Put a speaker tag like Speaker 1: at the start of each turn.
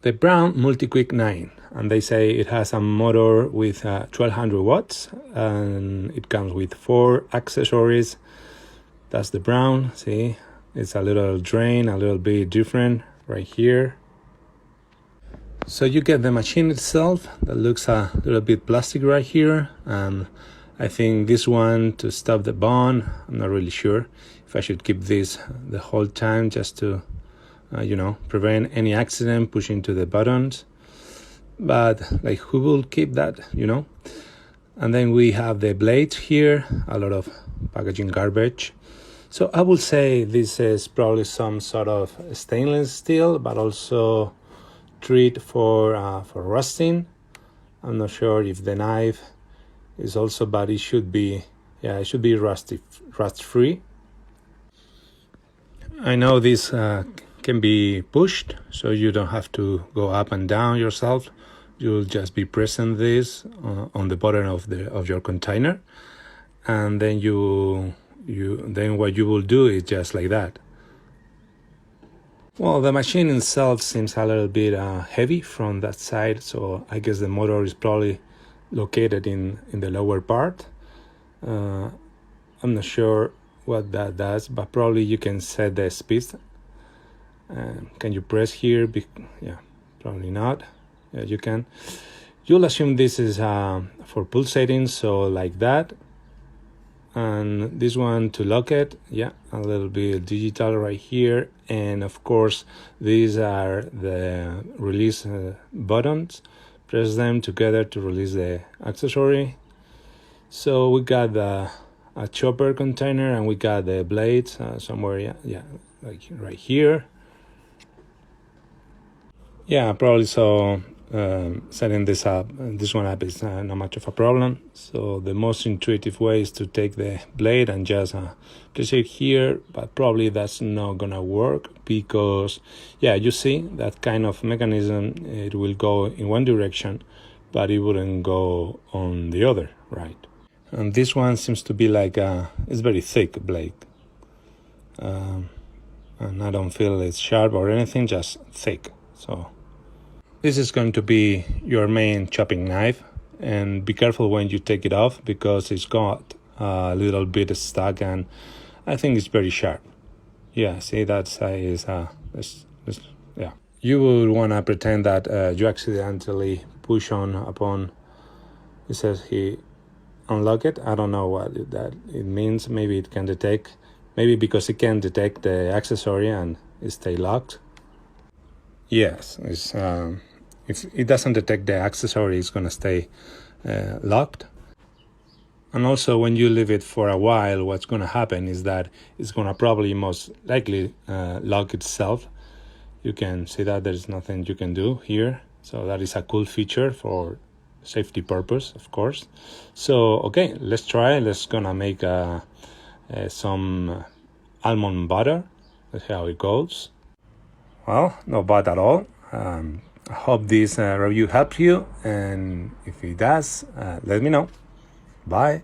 Speaker 1: the Braun Multi-Quick 9, and they say it has a motor with 1200 watts, and it comes with 4 accessories. That's the Braun. See, it's a little drain, a little bit different right here. So you get the machine itself that looks a little bit plastic right here, and I think this one to stop the bond. I'm not really sure if I should keep this the whole time just to prevent any accident pushing to the buttons, but like, who will keep that, And then we have the blades here, a lot of packaging garbage. So I would say this is probably some sort of stainless steel, but also treat for rusting. I'm not sure if the knife is also, but it should be, it should be rust free. I know this can be pushed, so you don't have to go up and down yourself. You'll just be pressing this on the bottom of your container, and then then what you will do is just like that. Well, the machine itself seems a little bit heavy from that side, so I guess the motor is probably located in the lower part. I'm not sure what that does, but probably you can set the speed. Can you press here? Yeah, probably not. Yeah, you can. You'll assume this is for pulsating, so like that. And this one to lock it, yeah, a little bit digital right here. And of course, these are the release buttons. Press them together to release the accessory. So we got a chopper container, and we got the blades somewhere, yeah, like right here. Yeah, probably so. Setting this one up is not much of a problem. So the most intuitive way is to take the blade and just place it here, but probably that's not gonna work because, yeah, you see that kind of mechanism, it will go in one direction, but it wouldn't go on the other, right? And this one seems to be like it's very thick blade, and I don't feel it's sharp or anything, just thick. So this is going to be your main chopping knife, and be careful when you take it off because it's got a little bit stuck, and I think it's very sharp. Yeah, see, that side is yeah. You would want to pretend that you accidentally push on upon. It says he unlock it. I don't know what it means. Maybe it can detect. Maybe because it can detect the accessory and it stay locked. Yes, it's if it doesn't detect the accessory, it's gonna stay locked. And also, when you leave it for a while, what's gonna happen is that it's gonna probably most likely lock itself. You can see that there's nothing you can do here. So that is a cool feature for safety purpose, of course. So okay, let's try. Let's gonna make some almond butter. Let's see how it goes. Well, not bad at all. I hope this review helped you, and if it does, let me know. Bye.